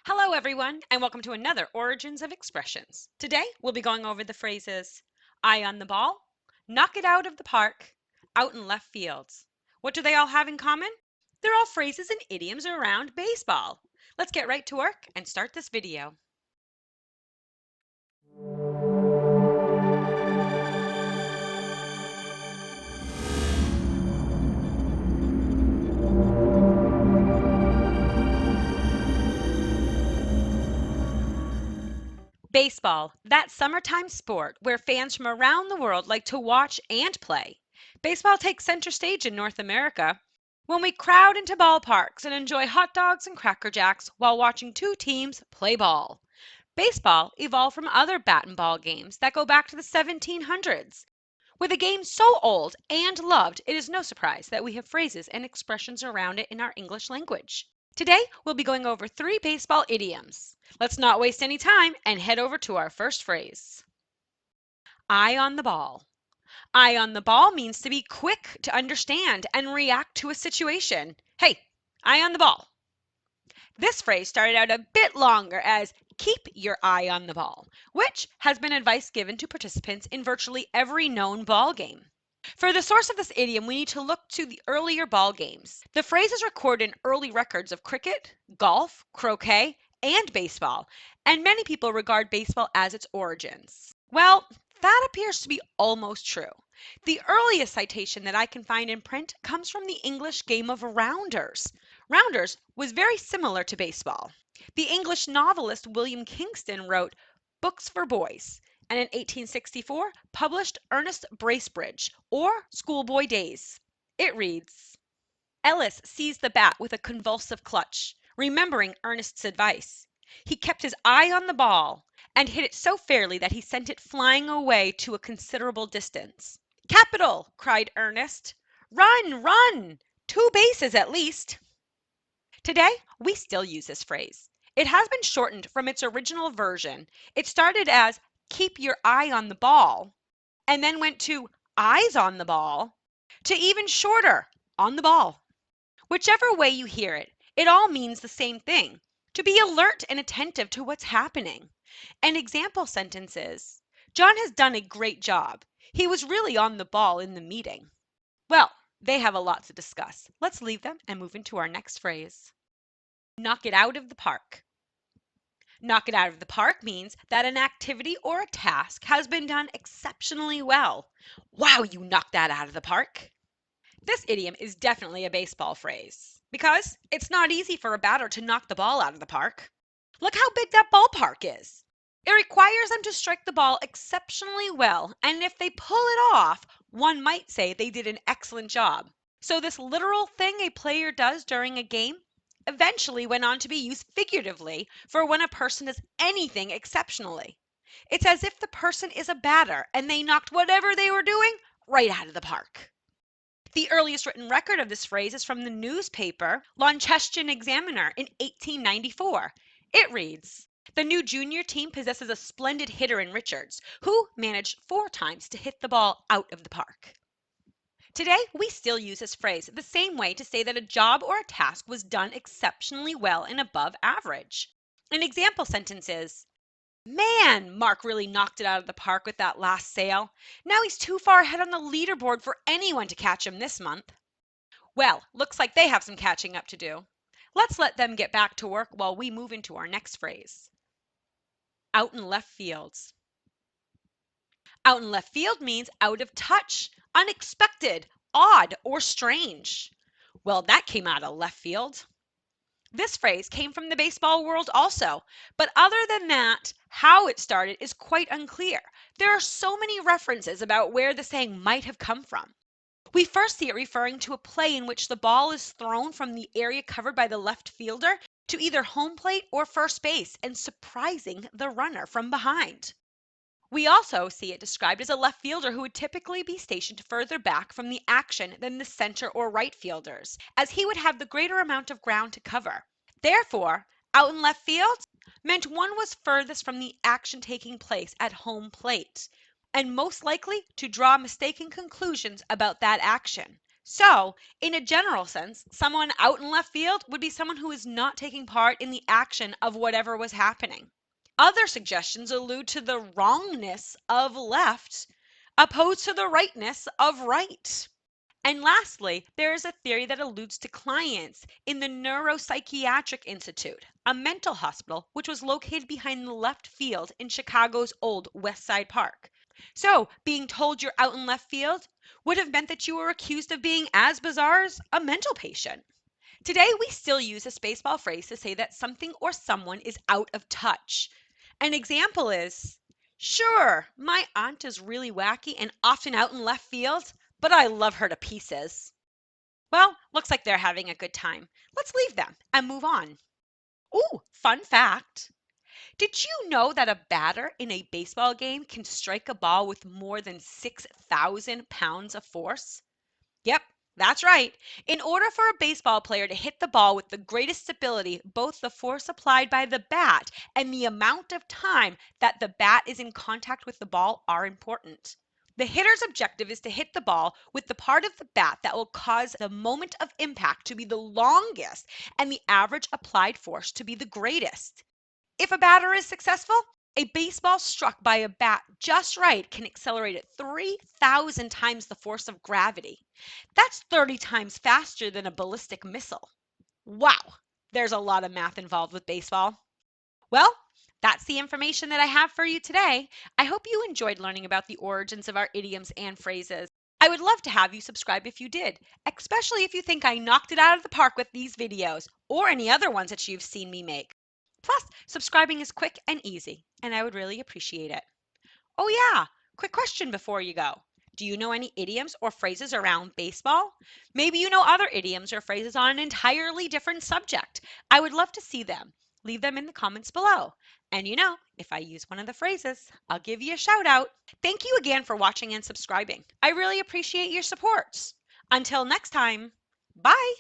Hello everyone, and welcome to another Origins of Expressions. Today we'll be going over the phrases eye on the ball, knock it out of the park, out in left fields. What do they all have in common? They're all phrases and idioms around baseball. Let's get right to work and start this video. Baseball, that summertime sport where fans from around the world like to watch and play. Baseball takes center stage in North America when we crowd into ballparks and enjoy hot dogs and Cracker Jacks while watching two teams play ball. Baseball evolved from other bat and ball games that go back to the 1700s. With a game so old and loved, it is no surprise that we have phrases and expressions around it in our English language. Today, we'll be going over 3 baseball idioms. Let's not waste any time and head over to our first phrase. Eye on the ball. Eye on the ball means to be quick to understand and react to a situation. Hey, eye on the ball. This phrase started out a bit longer as keep your eye on the ball, which has been advice given to participants in virtually every known ball game. For the source of this idiom, we need to look to the earlier ball games. The phrase is recorded in early records of cricket, golf, croquet, and baseball, and many people regard baseball as its origins. Well, that appears to be almost true. The earliest citation that I can find in print comes from the English game of rounders. Rounders was very similar to baseball. The English novelist William Kingston wrote books for boys, and in 1864 published Ernest Bracebridge, or Schoolboy Days. It reads, Ellis seized the bat with a convulsive clutch, remembering Ernest's advice. He kept his eye on the ball and hit it so fairly that he sent it flying away to a considerable distance. Capital! Cried Ernest. Run, run! 2 bases at least. Today, we still use this phrase. It has been shortened from its original version. It started as keep your eye on the ball, and then went to eyes on the ball, to even shorter, on the ball. Whichever way you hear it, it all means the same thing, to be alert and attentive to what's happening. An example sentence is, John has done a great job. He was really on the ball in the meeting. Well, they have a lot to discuss. Let's leave them and move into our next phrase. Knock it out of the park. Knock it out of the park means that an activity or a task has been done exceptionally well. Wow, you knocked that out of the park. This idiom is definitely a baseball phrase because it's not easy for a batter to knock the ball out of the park. Look how big that ballpark is. It requires them to strike the ball exceptionally well, and if they pull it off, one might say they did an excellent job. So this literal thing a player does during a game eventually went on to be used figuratively for when a person does anything exceptionally. It's as if the person is a batter and they knocked whatever they were doing right out of the park. The earliest written record of this phrase is from the newspaper Launceston Examiner in 1894. It reads, the new junior team possesses a splendid hitter in Richards, who managed 4 times to hit the ball out of the park. Today, we still use this phrase the same way to say that a job or a task was done exceptionally well and above average. An example sentence is, man, Mark really knocked it out of the park with that last sale. Now he's too far ahead on the leaderboard for anyone to catch him this month. Well, looks like they have some catching up to do. Let's let them get back to work while we move into our next phrase. Out in left fields. Out in left field means out of touch, unexpected, odd, or strange. Well, that came out of left field. This phrase came from the baseball world also, but other than that, how it started is quite unclear. There are so many references about where the saying might have come from. We first see it referring to a play in which the ball is thrown from the area covered by the left fielder to either home plate or first base and surprising the runner from behind. We also see it described as a left fielder who would typically be stationed further back from the action than the center or right fielders, as he would have the greater amount of ground to cover. Therefore, out in left field meant one was furthest from the action taking place at home plate, and most likely to draw mistaken conclusions about that action. So, in a general sense, someone out in left field would be someone who is not taking part in the action of whatever was happening. Other suggestions allude to the wrongness of left opposed to the rightness of right. And lastly, there is a theory that alludes to clients in the Neuropsychiatric Institute, a mental hospital which was located behind the left field in Chicago's old West Side Park. So, being told you're out in left field would have meant that you were accused of being as bizarre as a mental patient. Today, we still use a spaceball phrase to say that something or someone is out of touch. An example is, sure, my aunt is really wacky and often out in left field, but I love her to pieces. Well, looks like they're having a good time. Let's leave them and move on. Ooh, fun fact. Did you know that a batter in a baseball game can strike a ball with more than 6,000 pounds of force? Yep, that's right. In order for a baseball player to hit the ball with the greatest ability, both the force applied by the bat and the amount of time that the bat is in contact with the ball are important. The hitter's objective is to hit the ball with the part of the bat that will cause the moment of impact to be the longest and the average applied force to be the greatest. If a batter is successful, a baseball struck by a bat just right can accelerate at 3,000 times the force of gravity. That's 30 times faster than a ballistic missile. Wow, there's a lot of math involved with baseball. Well, that's the information that I have for you today. I hope you enjoyed learning about the origins of our idioms and phrases. I would love to have you subscribe if you did, especially if you think I knocked it out of the park with these videos or any other ones that you've seen me make. Plus, subscribing is quick and easy, and I would really appreciate it. Oh yeah, quick question before you go. Do you know any idioms or phrases around baseball? Maybe you know other idioms or phrases on an entirely different subject. I would love to see them. Leave them in the comments below. And if I use one of the phrases, I'll give you a shout out. Thank you again for watching and subscribing. I really appreciate your support. Until next time, bye.